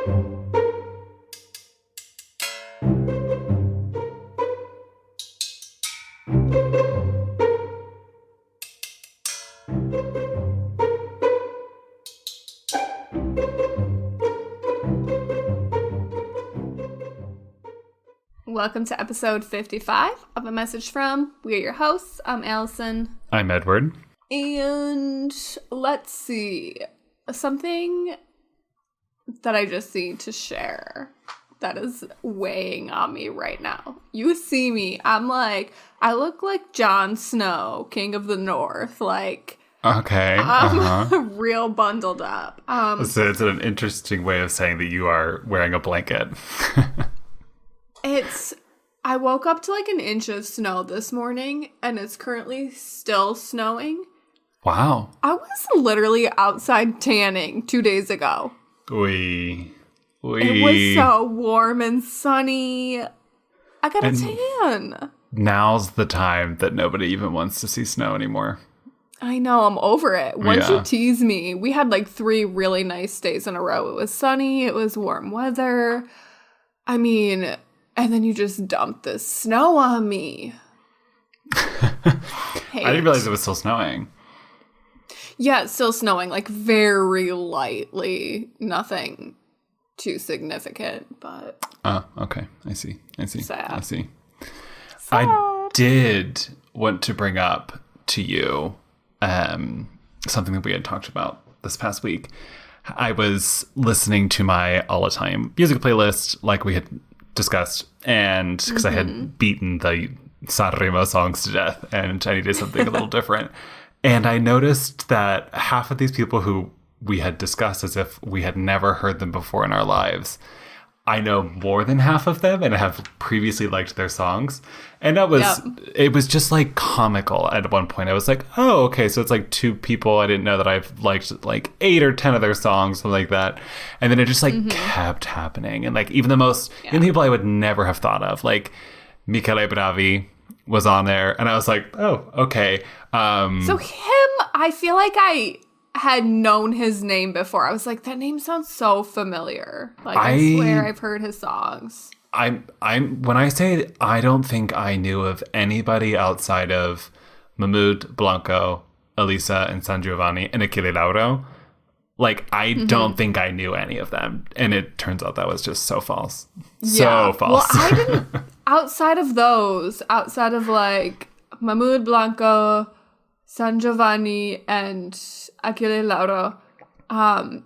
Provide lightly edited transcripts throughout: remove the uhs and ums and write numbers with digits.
Welcome to episode 55 of A Message From. We are your hosts. I'm Alyson. I'm Edward. And let's see. Something that I just need to share that is weighing on me right now. You see me. I'm like, I look like Jon Snow, King of the North. Like, okay. I'm real bundled up. So it's an interesting way of saying that you are wearing a blanket. I woke up to like an inch of snow this morning, and it's currently still snowing. Wow. I was literally outside tanning 2 days ago. It was so warm and sunny. I got a tan. Now's the time that nobody even wants to see snow anymore. I know, I'm over it. Once you tease me, we had like 3 really nice days in a row. It was sunny, it was warm weather. I mean, and then you just dumped this snow on me. I didn't realize it was still snowing. Yeah, it's still snowing, like very lightly. Nothing too significant, but... Oh, okay. I see. Sad. I see. Sad. I did want to bring up to you something that we had talked about this past week. I was listening to my all-the-time music playlist, like we had discussed, and because I had beaten the Sanremo songs to death, and I needed something a little different. And I noticed that half of these people who we had discussed as if we had never heard them before in our lives, I know more than half of them, and I have previously liked their songs. And that was, It was just like comical at one point. I was like, oh, okay, so it's like 2 people. I didn't know that I've liked like 8 or 10 of their songs, something like that. And then it just like kept happening. And like even the people I would never have thought of, like Michele Bravi was on there. And I was like, oh, okay. So him, I feel like I had known his name before. I was like, that name sounds so familiar. Like I swear I've heard his songs. I'm when I say I don't think I knew of anybody outside of Mahmoud, Blanco, Elisa, and San Giovanni, and Achille Lauro. Like I don't think I knew any of them, and it turns out that was just so false. So false. Well, I didn't. outside of like Mahmoud, Blanco, San Giovanni, and Achille Lauro, I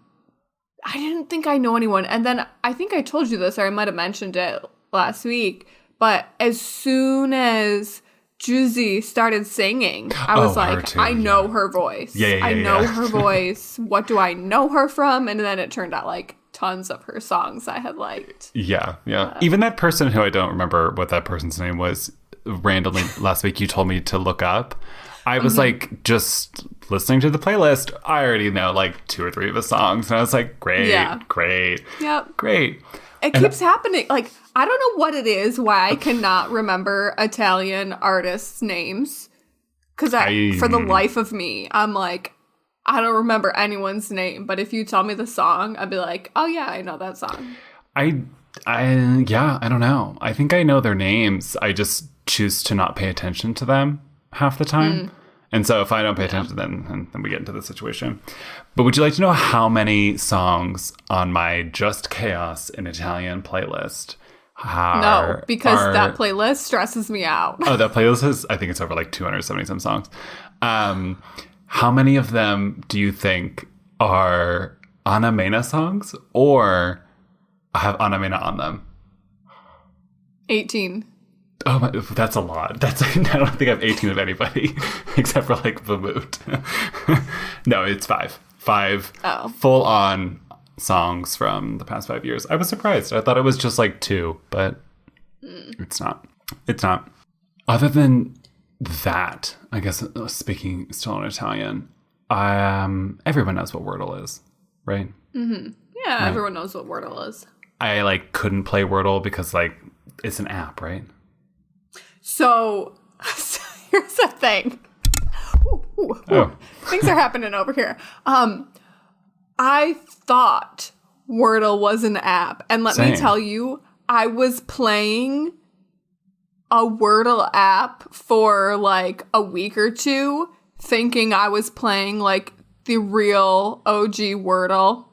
didn't think I know anyone. And then I think I told you this, or I might have mentioned it last week, but as soon as Juicy started singing, I was like, I know her voice. I know her voice. What do I know her from? And then it turned out like tons of her songs I had liked. Yeah. Even that person who I don't remember what that person's name was, randomly last week you told me to look up. I was like, just listening to the playlist, I already know like 2 or 3 of the songs. And I was like, great. Yep. Great. It keeps happening. Like, I don't know what it is, why I cannot remember Italian artists' names. Because for the life of me, I'm like, I don't remember anyone's name. But if you tell me the song, I'd be like, oh yeah, I know that song. I don't know. I think I know their names. I just choose to not pay attention to them half the time. And so if I don't pay attention, then we get into the situation. But would you like to know how many songs on my Just Chaos in Italian playlist No, because that playlist stresses me out. Oh, that playlist is, I think it's over like 270 some songs. How many of them do you think are Anna Mena songs or have Anna Mena on them? 18. Oh, that's a lot. I don't think I have 18 of anybody except for like Vermouth. No, it's 5. 5 full on songs from the past 5 years. I was surprised. I thought it was just like 2, but it's not. It's not. Other than that, I guess speaking still in Italian, everyone knows what Wordle is, right? Mm-hmm. Yeah, right. Everyone knows what Wordle is. I like couldn't play Wordle because like it's an app, right? So here's the thing. Things are happening over here. I thought Wordle was an app. And let me tell you, I was playing a Wordle app for like a week or two, thinking I was playing like the real OG Wordle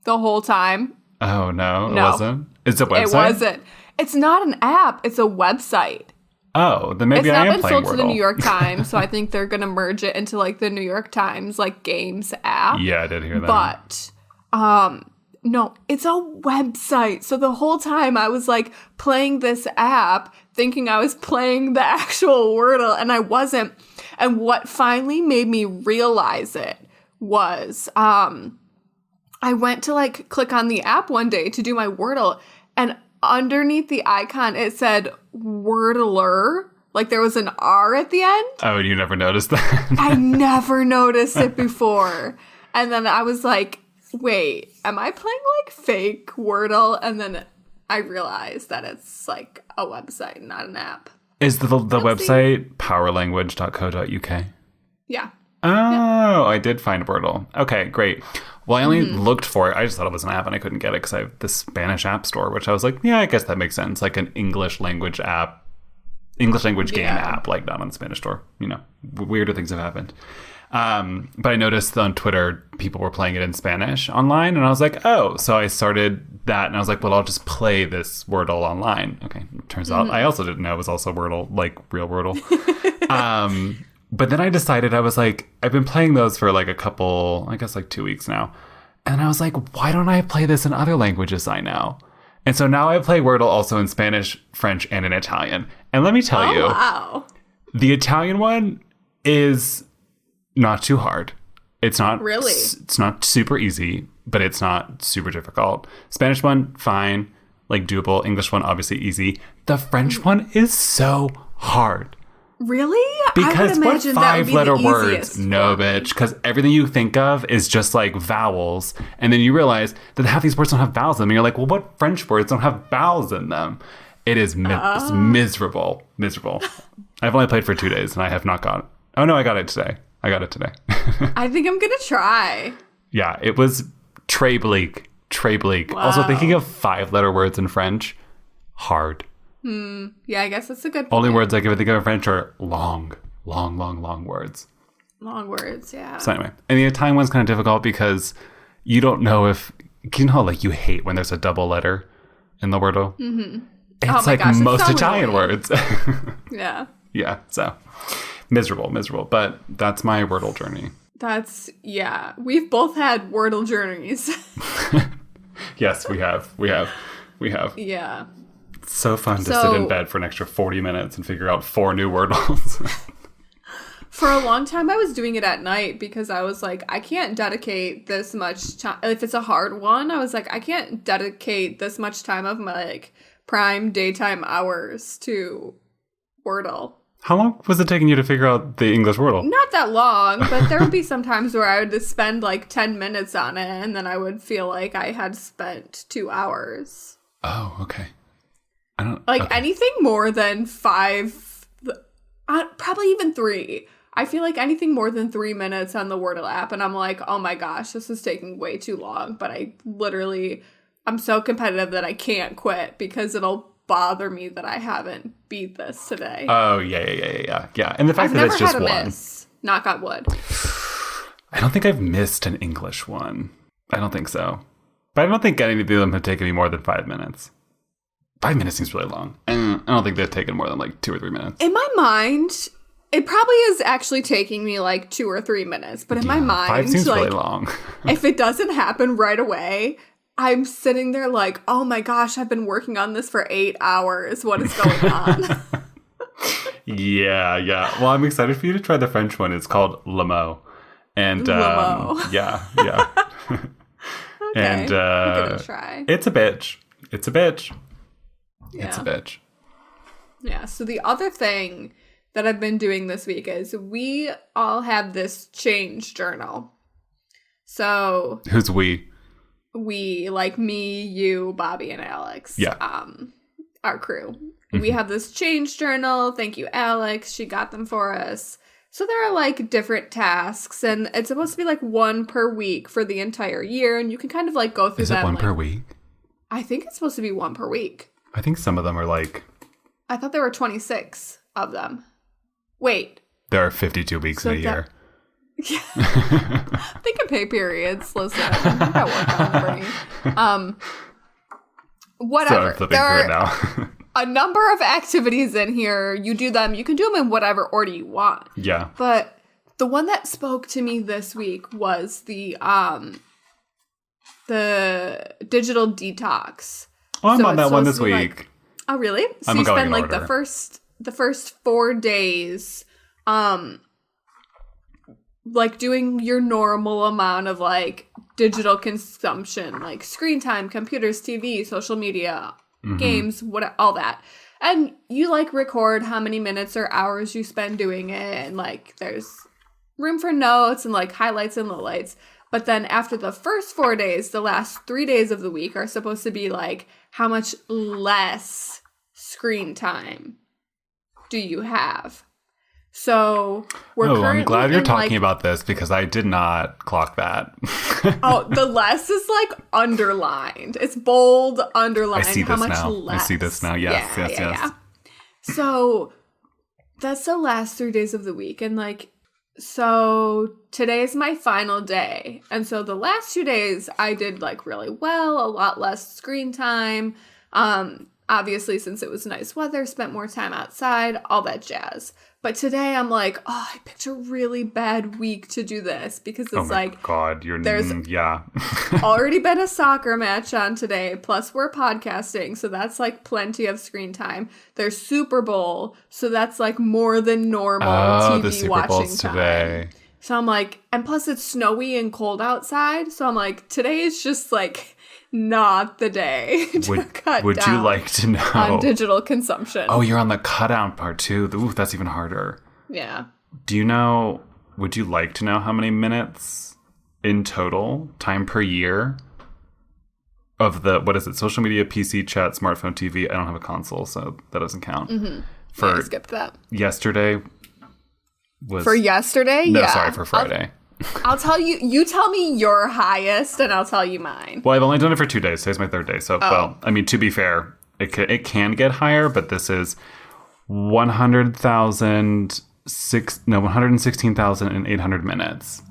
the whole time. Oh, no, it wasn't? It's a website? It wasn't. It's not an app. It's a website. Oh, then maybe I am playing Wordle. It's not been sold to the New York Times, so I think they're going to merge it into like the New York Times like games app. Yeah, I did hear that. But no, it's a website. So the whole time I was like playing this app thinking I was playing the actual Wordle, and I wasn't. And what finally made me realize it was I went to like click on the app one day to do my Wordle, and underneath the icon it said Wordler. Like there was an R at the end. Oh, and you never noticed that? I never noticed it before. And then I was like, wait, am I playing like fake Wordle? And then I realized that it's like a website, not an app. Is the website powerlanguage.co.uk? Yeah. Oh, I did find Wordle. Okay, great. Well, I only looked for it. I just thought it was an app and I couldn't get it because I have the Spanish app store, which I was like, yeah, I guess that makes sense. Like an English language game app, like not on the Spanish store. You know, weirder things have happened. But I noticed on Twitter, people were playing it in Spanish online, and I was like, oh, so I started that, and I was like, well, I'll just play this Wordle online. Okay, turns out I also didn't know it was also Wordle, like real Wordle. But then I decided, I was like, I've been playing those for like a couple, I guess like 2 weeks now. And I was like, why don't I play this in other languages I know? And so now I play Wordle also in Spanish, French, and in Italian. And let me tell you, wow. The Italian one is not too hard. It's not really. It's not super easy, but it's not super difficult. Spanish one, fine, like doable. English one, obviously easy. The French one is so hard. Really? Because I would imagine what that would be 5-letter the words? easiest No, one. bitch. Because everything you think of is just like vowels. And then you realize that half these words don't have vowels in them. And you're like, well, what French words don't have vowels in them? It is it's miserable. Miserable. I've only played for 2 days and I have not got it. Oh, no, I got it today. I think I'm going to try. Yeah, it was très bleak. Très bleak. Wow. Also, thinking of 5-letter words in French, hard. Yeah, I guess that's a good point. Only words I can think of in French are long words. Long words, yeah. So anyway, and the Italian one's kind of difficult because you don't know if, you know, like you hate when there's a double letter in the Wordle. Mm-hmm. It's like gosh, most it's so Italian annoying. words. Yeah. Yeah, so miserable. But that's my Wordle journey. Yeah. We've both had Wordle journeys. Yes, we have. Yeah. It's so fun to sit in bed for an extra 40 minutes and figure out 4 new Wordles. For a long time, I was doing it at night because I was like, I can't dedicate this much time. If it's a hard one, I was like, I can't dedicate this much time of my like prime daytime hours to Wordle. How long was it taking you to figure out the English Wordle? Not that long, but there would be some times where I would just spend like 10 minutes on it, and then I would feel like I had spent 2 hours. Oh, okay. I don't like okay. anything more than 5, probably even 3. I feel like anything more than 3 minutes on the Wordle app, and I'm like, oh my gosh, this is taking way too long. But I'm so competitive that I can't quit because it'll bother me that I haven't beat this today. Oh, yeah. And the fact I've that never it's just had a one. miss. Knock on wood. I don't think I've missed an English one. I don't think so. But I don't think any of them have taken me more than 5 minutes. 5 minutes seems really long. And I don't think they've taken more than like 2 or 3 minutes. In my mind, it probably is actually taking me like 2 or 3 minutes. But in my mind, 5 seems like, really long. if it doesn't happen right away, I'm sitting there like, oh my gosh, I've been working on this for 8 hours. What is going on? Yeah. Well, I'm excited for you to try the French one. It's called Lamo. And yeah. Okay, And I'm gonna try. It's a bitch. Yeah. It's a bitch. Yeah, so the other thing that I've been doing this week is we all have this change journal. So Who's we? We, like me, you, Bobby, and Alex. Yeah. Our crew. We have this change journal. Thank you, Alex. She got them for us. So there are like different tasks, and it's supposed to be like one per week for the entire year, and you can kind of like go through Is them. it one like, per week? I think it's supposed to be one per week. I think some of them are like... I thought there were 26 of them. Wait. There are 52 weeks in a year. Yeah. Think of pay periods. Listen, I got work on the brain. Whatever. So, there are now. a number of activities in here. You do them. You can do them in whatever order you want. Yeah. But the one that spoke to me this week was the digital detox. Oh, I'm on that one this week. Like, oh, really? So I'm you going spend in like order. the first 4 days like doing your normal amount of like digital consumption, like screen time, computers, TV, social media, games, all that. And you like record how many minutes or hours you spend doing it, and like there's room for notes and like highlights and lowlights. But then after the first 4 days, the last 3 days of the week are supposed to be like, how much less screen time do you have? So we're currently I'm glad you're talking like, about this because I did not clock that. oh, the less is like underlined. It's bold, underlined. I see how this much now. less? I see this now. Yes, yes. Yeah. So that's the last 3 days of the week. And like, so today's my final day. And so the last 2 days I did like really well, a lot less screen time. Obviously, since it was nice weather, spent more time outside, all that jazz. But today I'm like, oh, I picked a really bad week to do this because it's like, God, there's already been a soccer match on today. Plus we're podcasting. So that's like plenty of screen time. There's Super Bowl. So that's like more than normal TV the Super watching Bowl's time. today. So I'm like, and plus it's snowy and cold outside. So I'm like, today is just like not the day to cut would down you like to know on digital consumption. Oh, you're on the cutout part too. Ooh, that's even harder. Yeah. Would you like to know how many minutes in total, time per year, of the, what is it, social media, PC, chat, smartphone, TV? I don't have a console, so that doesn't count. Mm-hmm. I skipped that. Yesterday was... For yesterday? No, yeah. sorry, for Friday. I'll tell you, you tell me your highest and I'll tell you mine. Well, I've only done it for 2 days. Today's my third day. So, well, I mean, to be fair, it can get higher, but this is 116,800 minutes.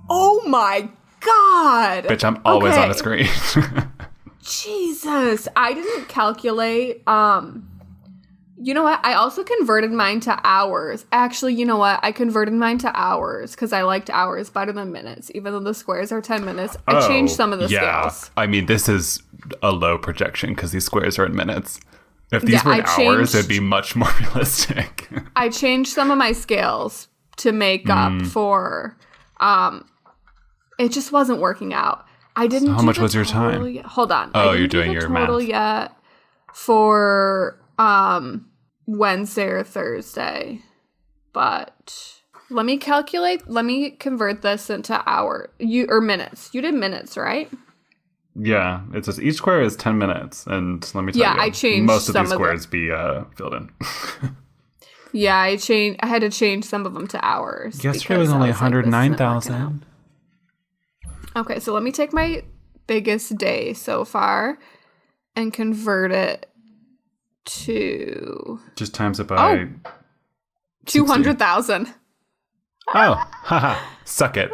Oh my God. Bitch, I'm always on a screen. Jesus. I didn't calculate. You know what? I also converted mine to hours. Actually, you know what? I converted mine to hours because I liked hours better than minutes, even though the squares are 10 minutes. I changed some of the scales. I mean, this is a low projection because these squares are in minutes. If these were in hours, it'd be much more realistic. I changed some of my scales to make up for... it just wasn't working out. I didn't so how much was your time? Yet. Hold on. Oh, you're doing your total math. Yet for... Wednesday or Thursday, but let me convert this into minutes. You did minutes, right? Yeah, it says each square is 10 minutes, and let me tell you, I changed most of some these squares be filled in. Yeah, I had to change some of them to hours. Yesterday was only 109,000. Okay, so let me take my biggest day so far and convert it to just times it by 200,000. Oh, haha, suck it.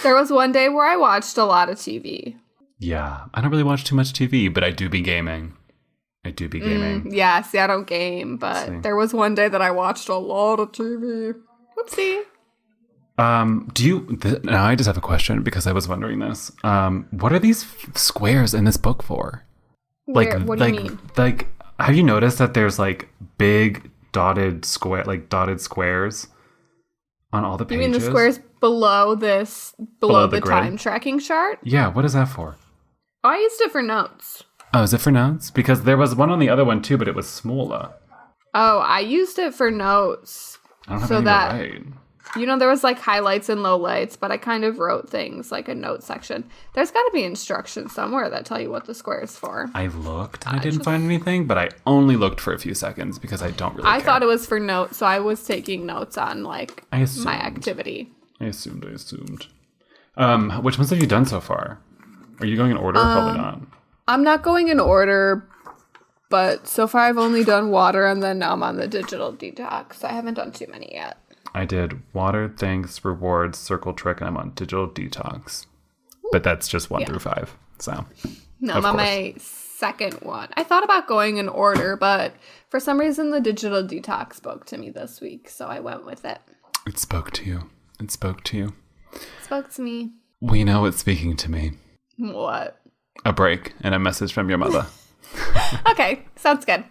There was one day where I watched a lot of TV. Yeah, I don't really watch too much TV, but I do be gaming. Yeah, see, I don't game, but there was one day that I watched a lot of TV. Whoopsie. Now I just have a question because I was wondering this. What are these squares in this book for? What do you mean? Like, have you noticed that there's like big dotted squares on all the pages? You mean the squares below the time tracking chart? Yeah, what is that for? Oh, I used it for notes. Oh, is it for notes? Because there was one on the other one too, but it was smaller. Oh, I used it for notes. I don't have any right. there was like highlights and lowlights, but I kind of wrote things like a note section. There's got to be instructions somewhere that tell you what the square is for. I looked and I didn't find anything, but I only looked for a few seconds because I don't really care. I thought it was for notes, so I was taking notes on like my activity. I assumed. Which ones have you done so far? Are you going in order? Probably not. I'm not going in order, but so far I've only done water, and then now I'm on the digital detox. I haven't done too many yet. I did water, thanks, rewards, circle trick, and I'm on digital detox. But that's just 1 through 5. So no, I'm on my second one. I thought about going in order, but for some reason the digital detox spoke to me this week, so I went with it. It spoke to you. It spoke to you. Spoke to me. We know it's speaking to me. What? A break and a message from your mother. Okay, sounds good.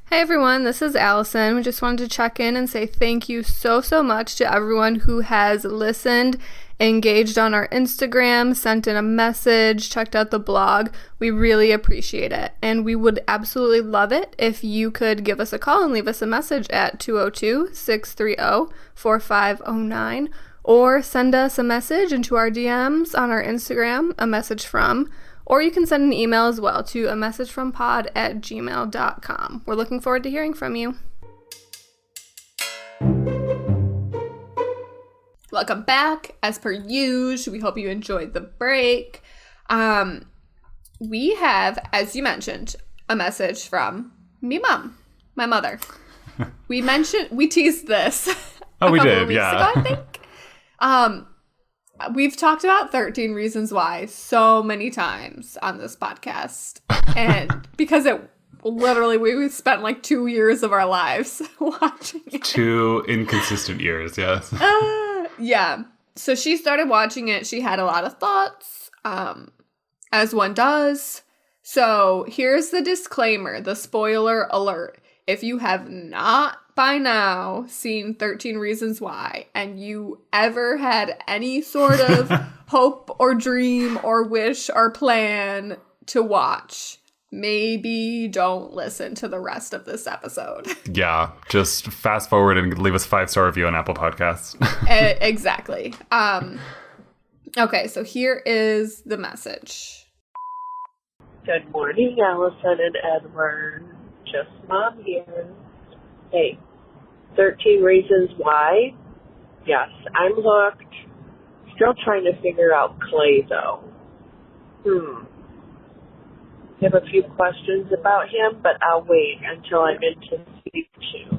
Hey everyone, this is Alyson. We just wanted to check in and say thank you so much to everyone who has listened, engaged on our Instagram, sent in a message, checked out the blog. We really appreciate it. And we would absolutely love it if you could give us a call and leave us a message at 202-630-4509 or send us a message into our DMs on our Instagram, a message from, or you can send an email as well to a messagefrompod@gmail.com. We're looking forward to hearing from you. Welcome back. As per usual, we hope you enjoyed the break. We have, as you mentioned, a message from me mom, my mother. We teased this. Oh, we did, yeah. Ago, I think. We've talked about 13 Reasons Why so many times on this podcast. And because we spent like 2 years of our lives watching it. 2 inconsistent years, yes. Yeah. So she started watching it. She had a lot of thoughts, as one does. So here's the disclaimer, the spoiler alert. If you have not by now seen 13 Reasons Why, and you ever had any sort of hope or dream or wish or plan to watch, maybe don't listen to the rest of this episode. Yeah, just fast forward and leave us a 5-star review on Apple Podcasts. Exactly. Okay, so here is the message. Good morning, Alyson and Edward. Just Mom here. Hey, 13 Reasons Why? Yes, I'm hooked. Still trying to figure out Clay, though. Have a few questions about him, but I'll wait until I'm into season 2.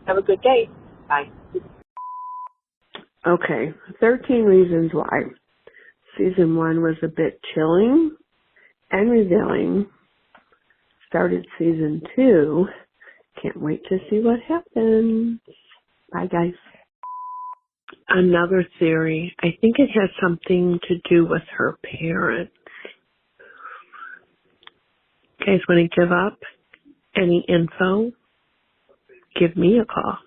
Have a good day. Bye. Okay, 13 Reasons Why. Season 1 was a bit chilling and revealing. Started season 2. Can't wait to see what happens. Bye, guys. Another theory. I think it has something to do with her parents. Guys, want to give up any info? Give me a call.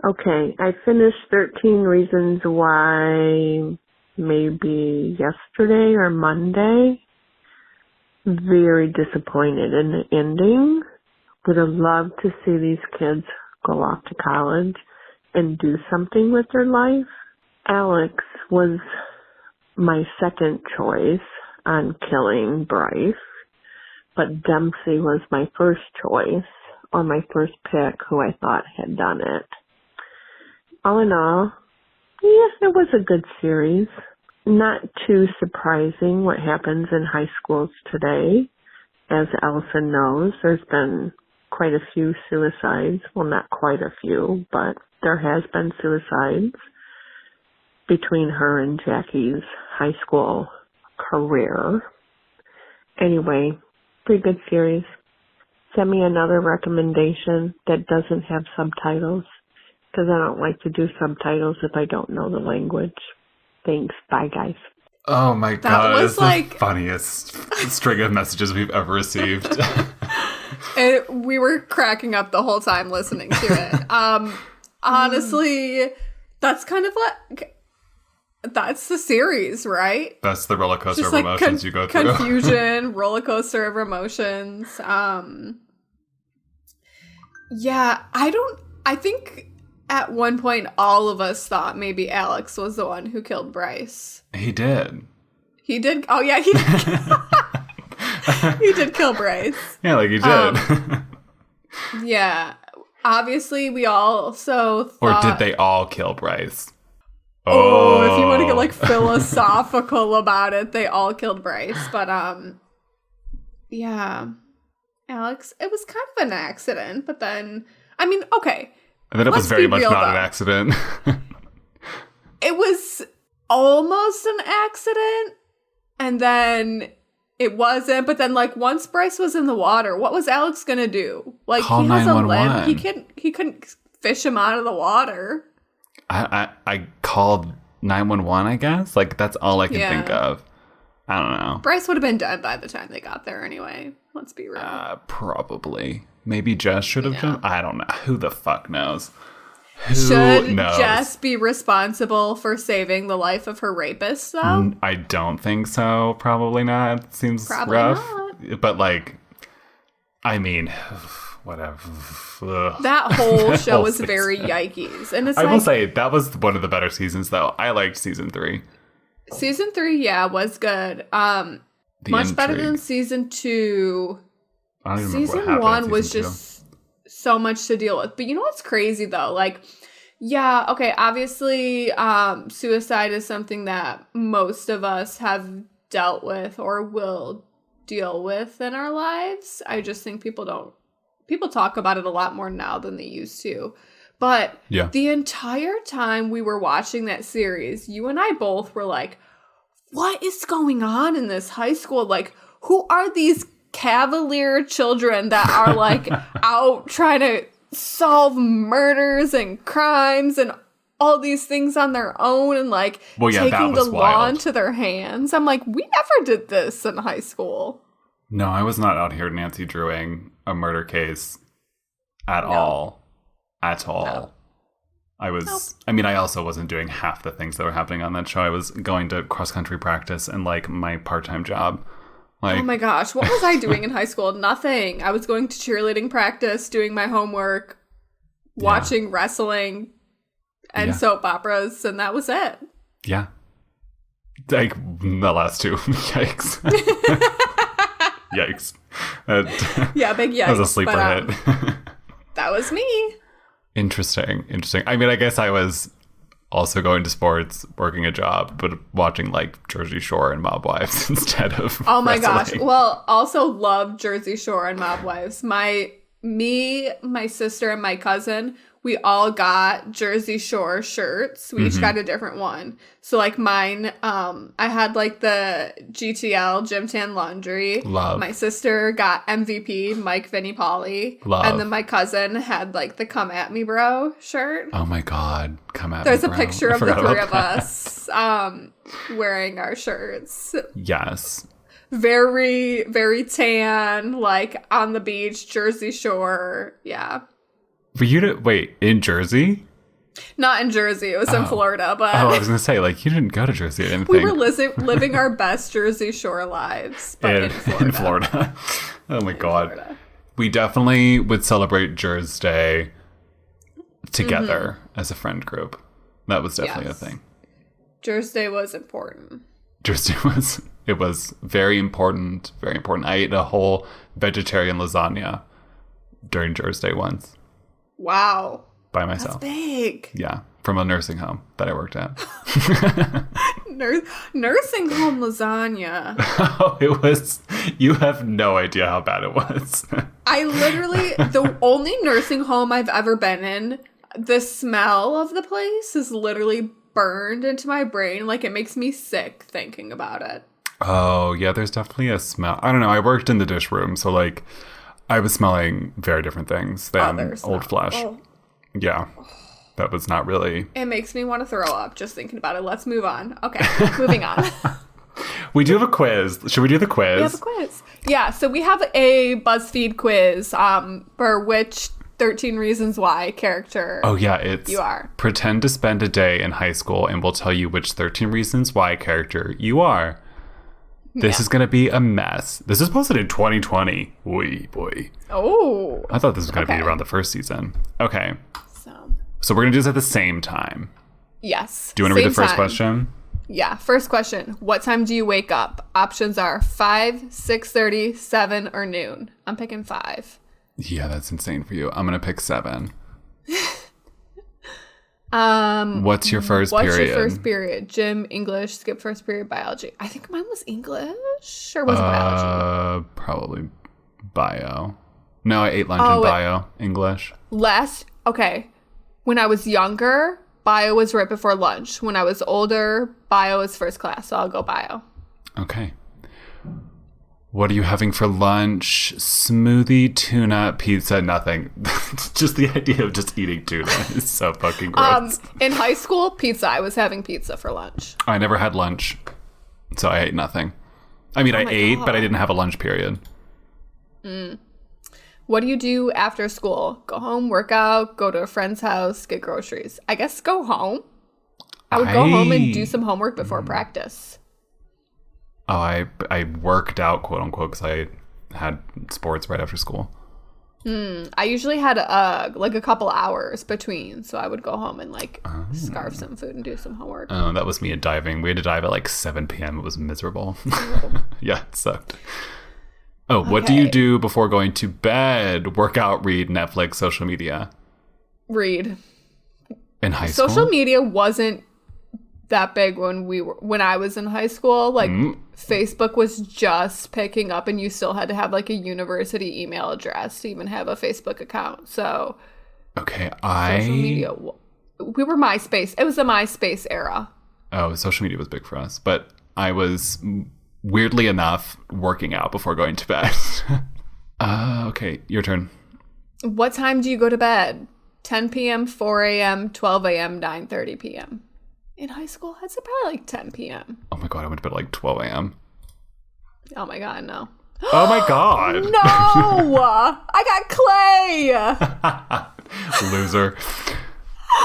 Okay, I finished 13 Reasons Why maybe yesterday or Monday. Very disappointed in the ending. Would have loved to see these kids go off to college and do something with their life. Alex was my second choice on killing Bryce, but Dempsey was my first choice, or my first pick, who I thought had done it. All in all, yeah, it was a good series. Not too surprising what happens in high schools today. As Alyson knows, there's been quite a few suicides. Well, not quite a few, but there has been suicides between her and Jackie's high school career. Anyway, pretty good series. Send me another recommendation that doesn't have subtitles, because I don't like to do subtitles if I don't know the language. Thanks. Bye, guys. Oh my God. That was the funniest string of messages we've ever received. We were cracking up the whole time listening to it. Honestly, that's kind of like, that's the series, right? That's the roller coaster Just of like, emotions you go through. Confusion, roller coaster of emotions. Yeah, I think at one point all of us thought maybe Alex was the one who killed Bryce. He did. He did? Oh, yeah, he did. He did kill Bryce. Yeah, like he did. Yeah. Obviously, we also thought... Or did they all kill Bryce? Oh, if you want to get, like, philosophical about it, they all killed Bryce. But, yeah. Alex, it was kind of an accident, but then... I mean, okay. And then it was very much not an accident. It was almost an accident, and then it wasn't. But then, like, once Bryce was in the water, what was Alex gonna do? Like, call he has 911. a limb. He couldn't fish him out of the water. I called 911, I guess. Like, that's all I can think of. I don't know. Bryce would have been dead by the time they got there anyway. Let's be real. Probably. Maybe Jess should have done. I don't know. Who the fuck knows? Should Jess be responsible for saving the life of her rapist, though? I don't think so. Probably not. It seems Probably rough. not. But, like, I mean, whatever. Ugh. That whole show was very yikes. And it's I will say, that was one of the better seasons, though. I liked season 3. Season 3, yeah, was good. Much better than season 2. I don't even remember what Season happened 1 in was season just so much to deal with. But you know what's crazy, though? Like, yeah, okay, obviously, suicide is something that most of us have dealt with or will deal with in our lives. I just think people talk about it a lot more now than they used to. But the entire time we were watching that series, you and I both were like, what is going on in this high school? Like, who are these cavalier children that are, like, out trying to solve murders and crimes and all these things on their own and, like, taking the law into their hands? I'm like, we never did this in high school. No, I was not out here Nancy Drewing a murder case at all. At all. No. I was, I mean, I also wasn't doing half the things that were happening on that show. I was going to cross-country practice and, like, my part-time job. Like, oh my gosh, what was I doing in high school? Nothing. I was going to cheerleading practice, doing my homework, watching wrestling and soap operas, and that was it. Yeah. Like, the last two. Yikes. Yikes. Yeah, big yikes. That was a sleeper hit. That was me. Interesting. I mean, I guess I was also going to sports, working a job, but watching, like, Jersey Shore and Mob Wives instead of oh my wrestling. Gosh. Well, also love Jersey Shore and Mob Wives. My sister, and my cousin, we all got Jersey Shore shirts. We each got a different one. So, like, mine, I had, like, the GTL, Gym Tan Laundry. Love. My sister got MVP, Mike Vinnie Polly. Love. And then my cousin had, like, the Come At Me Bro shirt. Oh my God. Come At There's Me Bro. There's a picture of the three of us wearing our shirts. Yes. Very, very tan, like, on the beach, Jersey Shore. Yeah. For you to wait in Jersey? Not in Jersey. It was in Florida, but I was gonna say, like, you didn't go to Jersey. I didn't we think. were living our best Jersey Shore lives, but in Florida. In Florida. Oh my God. Florida. We definitely would celebrate Jersey Day together as a friend group. That was definitely a thing. Jersey Day was important. It was very important. Very important. I ate a whole vegetarian lasagna during Jersey Day once. Wow. By myself. That's big. Yeah. From a nursing home that I worked at. Nursing home lasagna. Oh, it was. You have no idea how bad it was. I literally, the only nursing home I've ever been in, the smell of the place is literally burned into my brain. Like, it makes me sick thinking about it. Oh, yeah, there's definitely a smell. I don't know. I worked in the dish room, so, like, I was smelling very different things than old flesh. Oh. Yeah. That was not really... It makes me want to throw up just thinking about it. Let's move on. Okay, moving on. We do have a quiz. Should we do the quiz? We have a quiz. Yeah, so we have a BuzzFeed quiz for which 13 Reasons Why character you are. Pretend to spend a day in high school and we'll tell you which 13 Reasons Why character you are. This is going to be a mess. This is posted in 2020. Oy, boy. Oh. I thought this was going to be around the first season. Okay. So we're going to do this at the same time. Yes. Do you want to read the first question? Yeah. First question. What time do you wake up? Options are 5, 6:30, 7, or noon. I'm picking 5. Yeah, that's insane for you. I'm going to pick 7. What's your first period? What's your first period? Gym, English, skip first period, biology. I think mine was English, or was it biology? Probably bio. No, I ate lunch in bio. English. Okay. When I was younger, bio was right before lunch. When I was older, bio was first class, so I'll go bio. Okay. What are you having for lunch? Smoothie, tuna, pizza, nothing. Just the idea of just eating tuna is so fucking gross. In high school, pizza. I was having pizza for lunch. I never had lunch, so I ate nothing. I mean, I ate, but I didn't have a lunch period. What do you do after school? Go home, work out, go to a friend's house, get groceries. I guess go home. I would go home and do some homework before practice. Oh, I worked out, quote unquote, because I had sports right after school. I usually had a couple hours between, so I would go home and scarf some food and do some homework. Oh, that was me at diving. We had to dive at 7 p.m. It was miserable. Yeah, it sucked. Oh, what do you do before going to bed? Work out, read, Netflix, social media. Read. In high school? Social media wasn't that big when I was in high school. Facebook was just picking up, and you still had to have a university email address to even have a Facebook account. So okay, social media, we were MySpace. It was the MySpace era. Oh, social media was big for us, but I was weirdly enough working out before going to bed. Okay, your turn. What time do you go to bed? 10 p.m., 4 a.m., 12 a.m., 9:30 p.m. In high school, I'd say probably 10 p.m. Oh my god, I went to bed at 12 a.m. Oh my god, no. Oh my god. No! I got clay! Loser.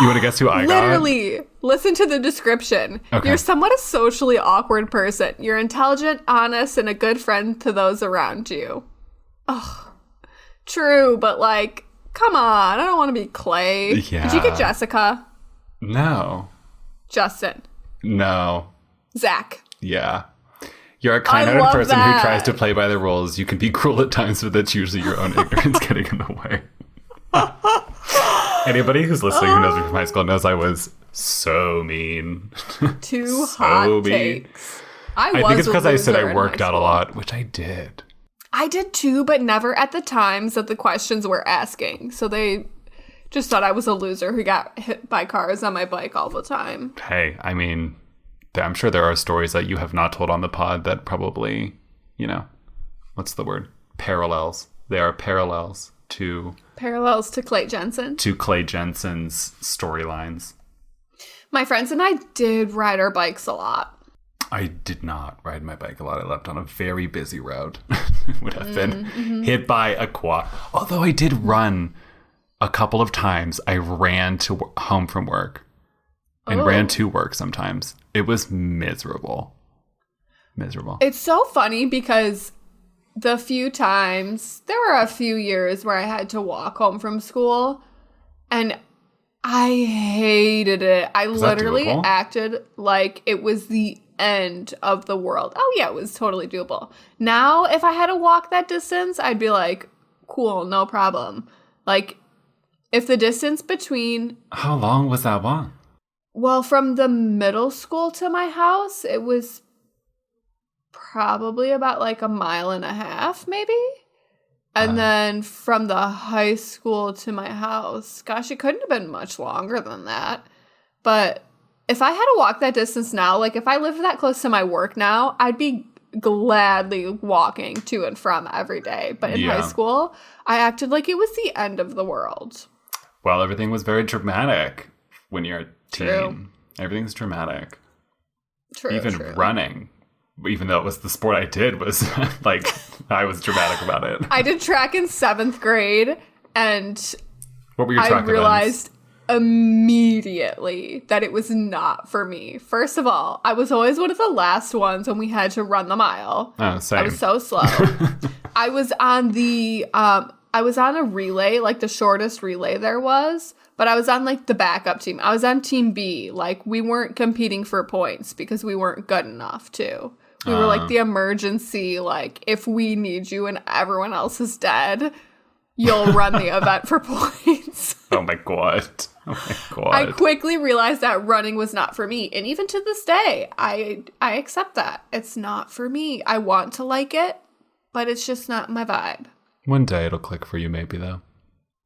You want to guess who I got? Literally, listen to the description. Okay. You're somewhat a socially awkward person. You're intelligent, honest, and a good friend to those around you. Ugh. True, but come on. I don't want to be Clay. Yeah. Did you get Jessica? No. Justin? No. Zach? Yeah. You're a kind-hearted person who tries to play by the rules. You can be cruel at times, but that's usually your own ignorance getting in the way. Anybody who's listening who knows me from high school knows I was so mean. Two hot takes. I think it's because I said I worked out a lot, which I did. I did too, but never at the times that the questions were asking. So they just thought I was a loser who got hit by cars on my bike all the time. Hey, I mean, I'm sure there are stories that you have not told on the pod that probably, what's the word? Parallels. They are parallels to Clay Jensen. To Clay Jensen's storylines. My friends and I did ride our bikes a lot. I did not ride my bike a lot. I left on a very busy road. Would have been hit by a quad. Although I did run a couple of times. I ran home from work and ran to work sometimes. It was miserable. It's so funny because the few times, there were a few years where I had to walk home from school, and I hated it. I literally acted like it was the end of the world. Oh yeah, it was totally doable. Now, if I had to walk that distance, I'd be like, cool, no problem. If the distance between... How long was that walk? Well, from the middle school to my house, it was probably about a mile and a half, maybe. And then from the high school to my house, gosh, it couldn't have been much longer than that. But if I had to walk that distance now, if I lived that close to my work now, I'd be gladly walking to and from every day. But in high school, I acted like it was the end of the world. Well, everything was very dramatic when you're a teen. True. Everything's dramatic. True. Even running, even though it was the sport I did, was I was dramatic about it. I did track in 7th grade, and what were your track I realized immediately that it was not for me. First of all, I was always one of the last ones when we had to run the mile. Oh, same. I was so slow. I was on a relay, like the shortest relay there was, but I was on like the backup team. I was on team B. Like we weren't competing for points because we weren't good enough to. We were like the emergency, like if we need you and everyone else is dead, you'll run the event for points. Oh my God. I quickly realized that running was not for me. And even to this day, I accept that. It's not for me. I want to like it, but it's just not my vibe. One day it'll click for you, maybe, though.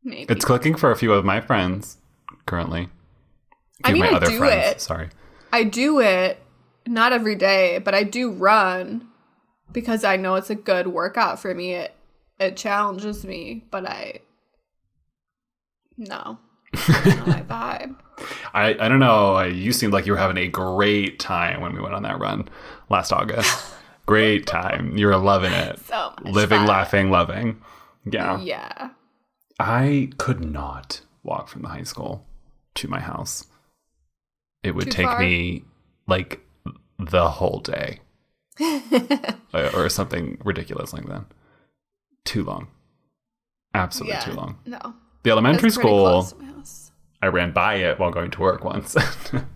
Maybe. It's clicking for a few of my friends currently. I mean, my I do it. Sorry. I do it, not every day, but I do run because I know it's a good workout for me. It challenges me, but no. Not my vibe. I don't know. You seemed like you were having a great time when we went on that run last August. Great time. You were loving it. So much living, fun. laughing, loving. Yeah. Yeah. I could not walk from the high school to my house. It would take far? me like the whole day or something ridiculous like that. Too long. Absolutely too long. No. The elementary That's pretty school, close to my house. I ran by it while going to work once.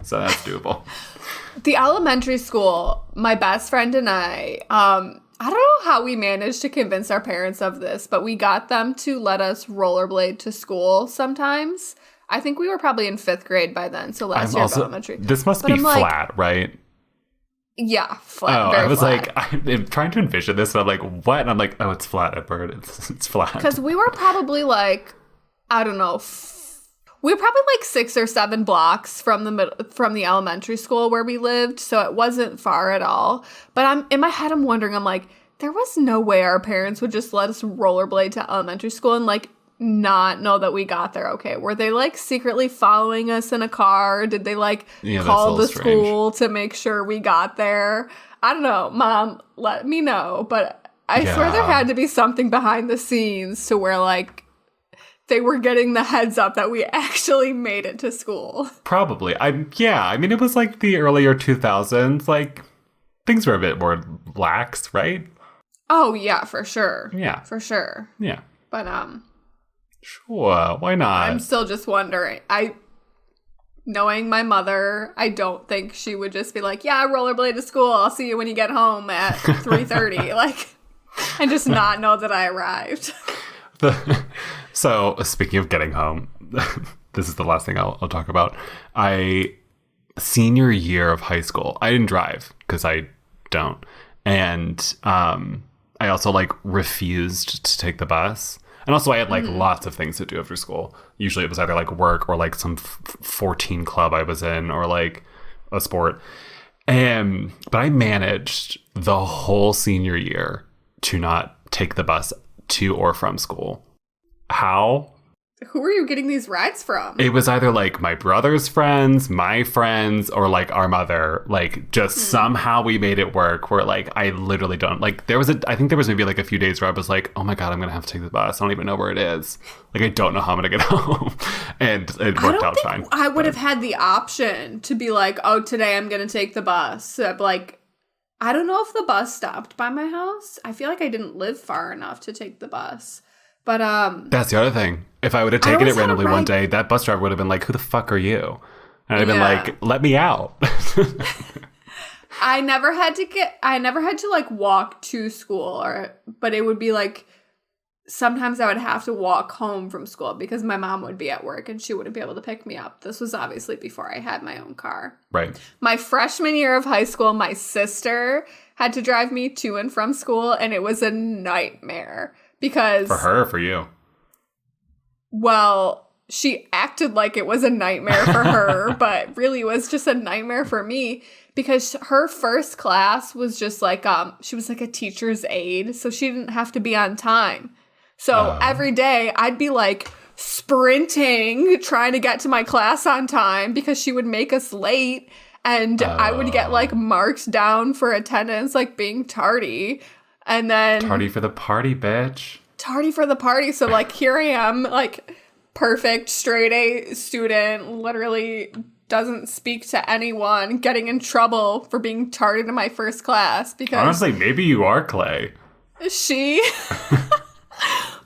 So that's doable. The elementary school, my best friend and I don't know how we managed to convince our parents of this, but we got them to let us rollerblade to school sometimes. I think we were probably in 5th grade by then, so last year of elementary. This must be flat, right? Yeah, flat. Oh, very I was flat. like, I'm trying to envision this, and I'm like, what? And I'm like, oh, it's flat, Edward. It's flat. Because we were probably like, I don't know, we were probably like 6 or 7 blocks from the elementary school where we lived, so it wasn't far at all. But in my head, I'm wondering, I'm like, there was no way our parents would just let us rollerblade to elementary school and like not know that we got there okay. Were they like secretly following us in a car? Did they like call the school to make sure we got there? I don't know. Mom, let me know. But I swear there had to be something behind the scenes to where like they were getting the heads up that we actually made it to school. Probably. I mean, it was like the earlier 2000s. Like things were a bit more lax, right? Oh yeah, for sure. Yeah. For sure. Yeah. But sure, why not? I'm still just wondering. Knowing my mother, I don't think she would just be like, yeah, rollerblade to school. I'll see you when you get home at 3:30. Like, and just not know that I arrived. So, speaking of getting home, this is the last thing I'll talk about. Senior year of high school, I didn't drive because I don't. And I also like refused to take the bus. And also I had like lots of things to do after school. Usually it was either like work or like some 14 club I was in or like a sport. But I managed the whole senior year to not take the bus to or from school. How? Who are you getting these rides from? It was either like my brother's friends, my friends, or like our mother. Like just somehow we made it work where like I literally don't like I think there was maybe like a few days where I was like, oh my God, I'm going to have to take the bus. I don't even know where it is. Like I don't know how I'm going to get home. And it worked out fine. I would have had the option to be like, oh, today I'm going to take the bus. So like, I don't know if the bus stopped by my house. I feel like I didn't live far enough to take the bus. But that's the other thing. If I would have taken it randomly one day, that bus driver would have been like, who the fuck are you? And I'd have been like, let me out. I never had to like walk to school but it would be like sometimes I would have to walk home from school because my mom would be at work and she wouldn't be able to pick me up. This was obviously before I had my own car. Right. My freshman year of high school, my sister had to drive me to and from school and it was a nightmare. Because for her or for you? Well, she acted like it was a nightmare for her, but really was just a nightmare for me because her first class was just like, she was like a teacher's aide, so she didn't have to be on time. So every day I'd be like sprinting, trying to get to my class on time because she would make us late and I would get like marked down for attendance, like being tardy. And then tardy for the party, bitch. Tardy for the party. So like here I am, like perfect straight A student, literally doesn't speak to anyone, getting in trouble for being tardy to my first class because Honestly, maybe you are Clay.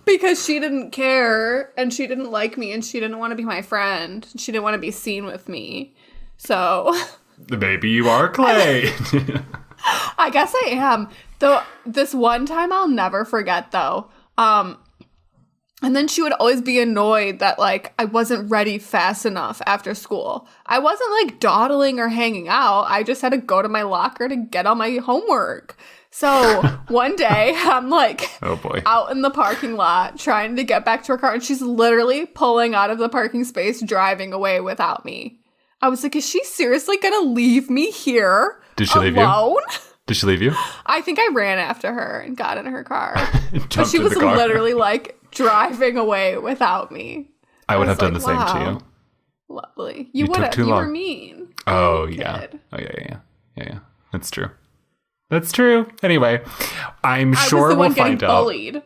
Because she didn't care and she didn't like me and she didn't want to be my friend. She didn't want to be seen with me. So maybe you are Clay. I guess I am. Though this one time I'll never forget though. And then she would always be annoyed that, like, I wasn't ready fast enough after school. I wasn't, like, dawdling or hanging out. I just had to go to my locker to get all my homework. So one day, I'm, like, oh boy, out in the parking lot trying to get back to her car. And she's literally pulling out of the parking space, driving away without me. I was like, is she seriously going to leave me here Did she leave alone? you? Did she leave you? I think I ran after her and got in her car. But she in was the car. literally, like, driving away without me. I would have done like, the same to you. Lovely. You You took would too have. You were long. mean. Oh, You yeah. kid. Oh, yeah. That's true. That's true. Anyway, I'm sure I was the we'll one getting find out. bullied.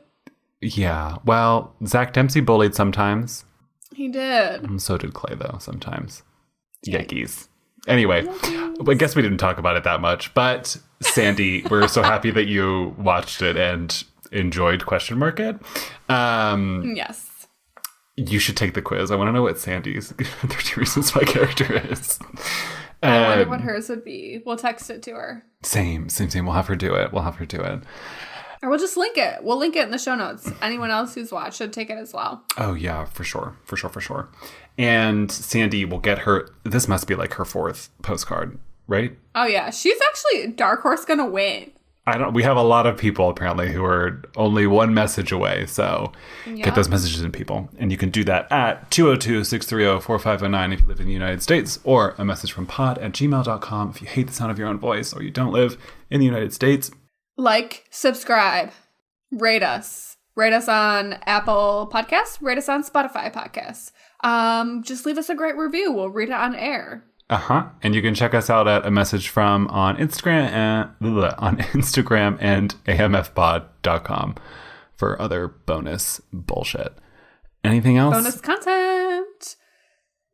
Yeah. Well, Zach Dempsey bullied sometimes. He did. So did Clay, though, sometimes. Yikes. Anyway, I guess we didn't talk about it that much, but Sandy, we're so happy that you watched it and enjoyed question mark it. Yes. You should take the quiz. I want to know what Sandy's 13 Reasons Why character is. I wonder what hers would be. We'll text it to her. Same. We'll have her do it. Or we'll just link it. We'll link it in the show notes. Anyone else who's watched should take it as well. Oh, yeah, for sure. And Sandy will get her, this must be like her 4th postcard, right? Oh, yeah. She's actually Dark Horse gonna win. We have a lot of people apparently who are only one message away. So get those messages in, people. And you can do that at 202-630-4509 if you live in the United States, or a message from pod@gmail.com if you hate the sound of your own voice or you don't live in the United States. Like, subscribe, rate us. Rate us on Apple Podcasts, rate us on Spotify Podcasts. Just leave us a great review. We'll read it on air. And you can check us out at a message from on Instagram and amfpod.com for other bonus bullshit. Anything else? Bonus content.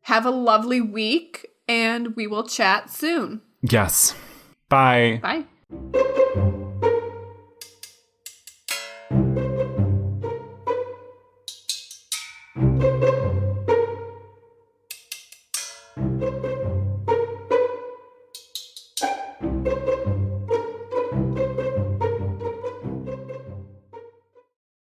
Have a lovely week, and we will chat soon. Yes. Bye. Bye.